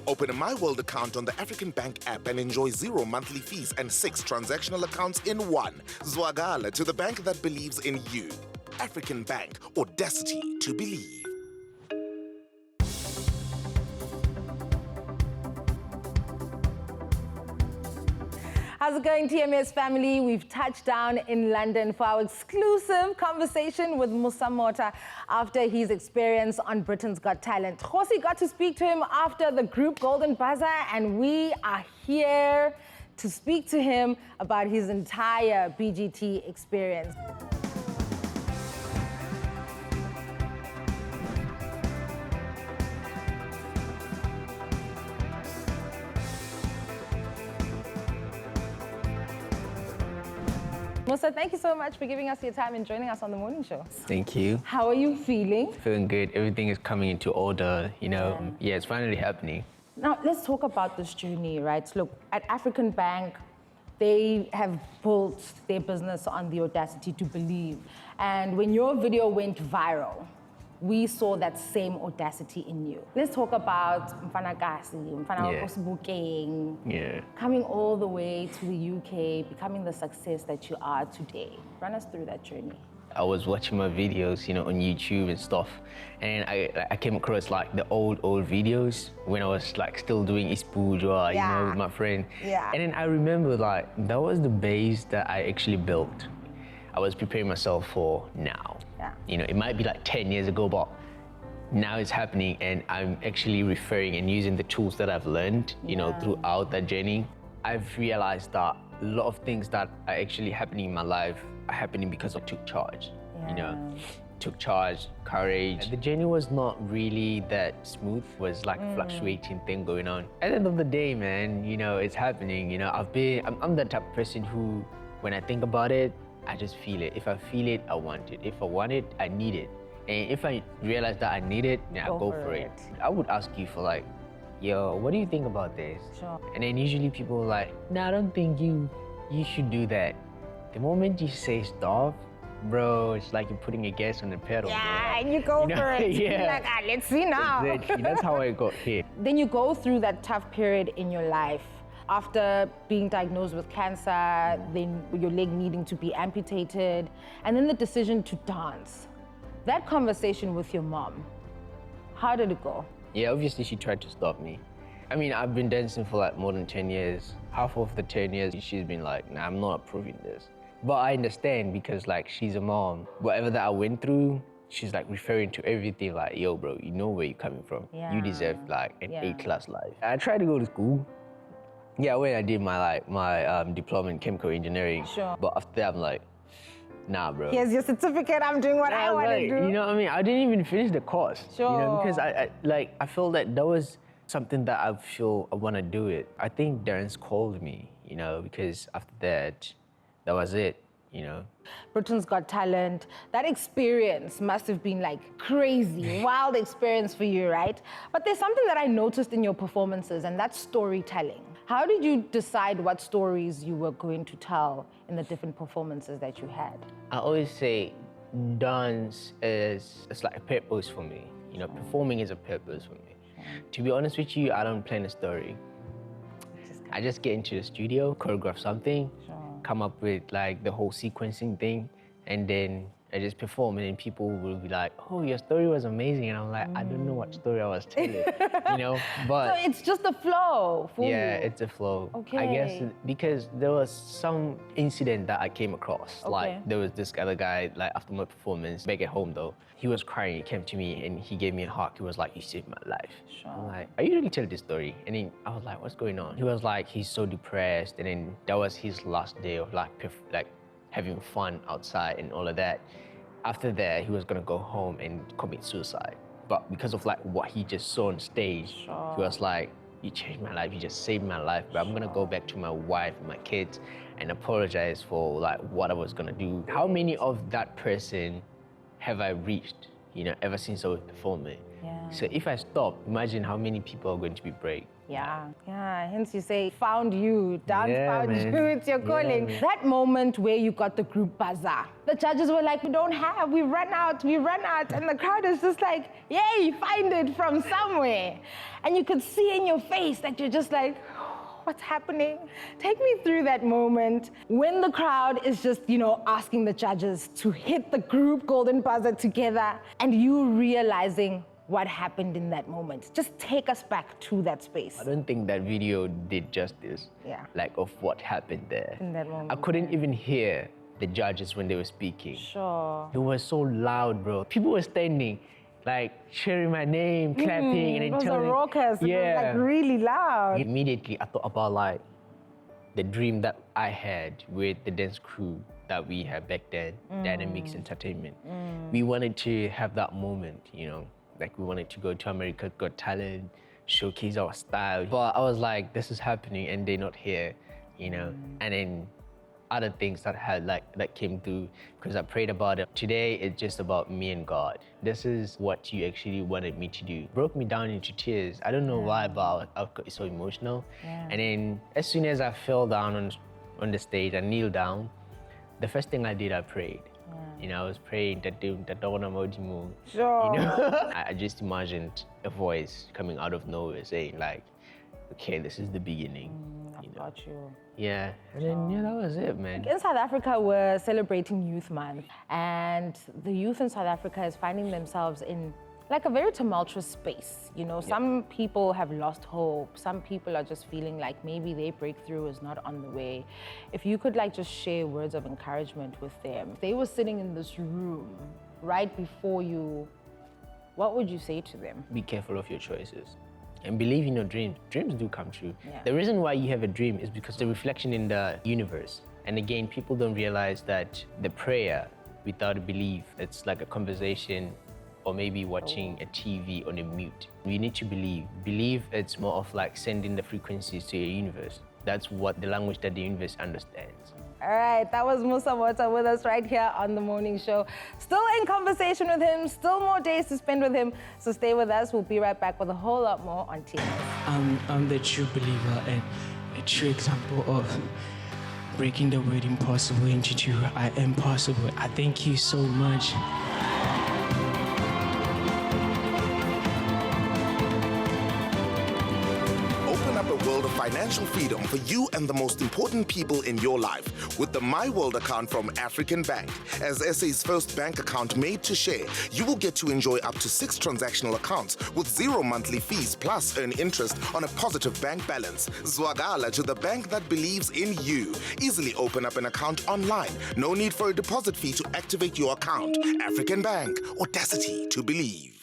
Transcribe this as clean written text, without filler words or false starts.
Open a My World account on the African Bank app and enjoy 0 monthly fees and 6 transactional accounts in one. Zwagala to the bank that believes in you. African Bank, audacity to believe. How's it going, TMS family? We've touched down in London for our exclusive conversation with Musa Motha after his experience on Britain's Got Talent. Khosi got to speak to him after the group Golden Buzzer, and we are here to speak to him about his entire BGT experience. Musa, thank you so much for giving us your time and joining us on the morning show. Thank you. How are you feeling? Feeling good. Everything is coming into order, you know. Yeah, it's finally happening. Now, let's talk about this journey, right? Look, at African Bank, they have built their business on the audacity to believe. And when your video went viral, we saw that same audacity in you. Let's talk about Mfana Yeah. coming all the way to the UK, becoming the success that you are today. Run us through that journey. I was watching my videos, you know, on YouTube and stuff, and I came across like the old videos when I was like still doing Ispujwa, you know, with my friend. Yeah. And then I remember like that was the base that I actually built. I was preparing myself for now. Yeah. You know, it might be like 10 years ago, but now it's happening, and I'm actually referring and using the tools that I've learned, you know, throughout that journey. I've realized that a lot of things that are actually happening in my life are happening because I took charge, you know, took charge, courage. The journey was not really that smooth, it was like a fluctuating thing going on. At the end of the day, man, you know, it's happening, you know, I'm the type of person who, when I think about it, I just feel it. If I feel it, I want it. If I want it, I need it. And if I realize that I need it, then I go for it. I would ask you for like, yo, what do you think about this? Sure. And then usually people are like, nah, I don't think you should do that. The moment you say stop, bro, it's like you're putting a gas on the pedal. Yeah, bro. and you go for it. Yeah. You're like, let's see now. Exactly. That's how I got here. Then you go through that tough period in your life. After being diagnosed with cancer, then your leg needing to be amputated, and then the decision to dance. That conversation with your mom, how did it go? Yeah, obviously she tried to stop me. I mean, I've been dancing for like more than 10 years. Half of the 10 years, she's been like, nah, I'm not approving this. But I understand because like she's a mom. Whatever that I went through, she's like referring to everything like, yo, bro, you know where you're coming from. Yeah. You deserve like an A-class life. I tried to go to school. Yeah, when I did my diploma in chemical engineering. Sure. But after that, I'm like, nah, bro. Here's your certificate, I'm doing what I want to do. You know what I mean? I didn't even finish the course. Sure. You know, because I felt that was something that I feel I want to do it. I think Darren's called me, you know, because after that was it, you know. Britain's Got Talent, that experience must have been like crazy, wild experience for you, right? But there's something that I noticed in your performances, and that's storytelling. How did you decide what stories you were going to tell in the different performances that you had? I always say dance it's like a purpose for me. You know, performing is a purpose for me. To be honest with you, I don't plan a story. I just get into the studio, choreograph something, come up with like the whole sequencing thing, and then I just perform, and then people will be like, oh, your story was amazing. And I'm like, I don't know what story I was telling, you know? But so it's just a flow for you. It's a flow. Okay. I guess because there was some incident that I came across. Okay. Like there was this other guy, like after my performance, back at home though, he was crying, he came to me and he gave me a hug. He was like, you saved my life. Sure. I'm like, I usually tell this story. And then I was like, what's going on? He was like, he's so depressed. And then that was his last day of like having fun outside and all of that. After that, he was gonna go home and commit suicide. But because of like what he just saw on stage, he was like, you changed my life, you just saved my life, but I'm gonna go back to my wife and my kids and apologize for like what I was gonna do. How many of that person have I reached, you know, ever since I was performing? Yeah. So if I stop, imagine how many people are going to be break. Yeah, hence you say, found you, dance Yeah, found man. you, it's your calling. man. That moment where you got the group buzzer, the judges were like, we run out. And the crowd is just like, yay, find it from somewhere. And you could see in your face that you're just like, what's happening? Take me through that moment when the crowd is just, asking the judges to hit the group golden buzzer together and you realizing what happened in that moment. Just take us back to that space. I don't think that video did justice, Yeah. like of what happened there. In that moment, I couldn't even hear the judges when they were speaking. Sure. It was so loud, bro. People were standing, like cheering my name, clapping, and then It was telling. raucous. Yeah. It was like really loud. Immediately, I thought about like the dream that I had with the dance crew that we had back then, Dynamics Entertainment. We wanted to have that moment, like we wanted to go to America, Got Talent, showcase our style. But I was like, this is happening and they're not here, And then other things that came through because I prayed about it. Today, it's just about me and God. This is what you actually wanted me to do. Broke me down into tears. I don't know why, but I got so emotional. Yeah. And then as soon as I fell down on the stage, I kneeled down. The first thing I did, I prayed. I was praying that Sure. I just imagined a voice coming out of nowhere saying like, okay, this is the beginning. I've got you. Yeah, and then that was it, man. In South Africa, we're celebrating Youth Month, and the youth in South Africa is finding themselves in like a very tumultuous space. Some people have lost hope. Some people are just feeling like maybe their breakthrough is not on the way. If you could just share words of encouragement with them. If they were sitting in this room right before you, what would you say to them? Be careful of your choices and believe in your dreams. Dreams do come true. Yeah. The reason why you have a dream is because the reflection in the universe. And again, people don't realize that the prayer without a belief, it's like a conversation or maybe watching a TV on a mute. You need to believe. Believe it's more of like sending the frequencies to your universe. That's what the language that the universe understands. All right, that was Musa Motha with us right here on The Morning Show. Still in conversation with him, still more days to spend with him. So stay with us. We'll be right back with a whole lot more on TMS. I'm the true believer and a true example of breaking the word impossible into true. I am possible. I thank you so much. A world of financial freedom for you and the most important people in your life with the My World account from African Bank. As SA's first bank account made to share, you will get to enjoy up to 6 transactional accounts with 0 monthly fees plus earn interest on a positive bank balance. Zwagala to the bank that believes in you. Easily open up an account online. No need for a deposit fee to activate your account. African Bank, audacity to believe.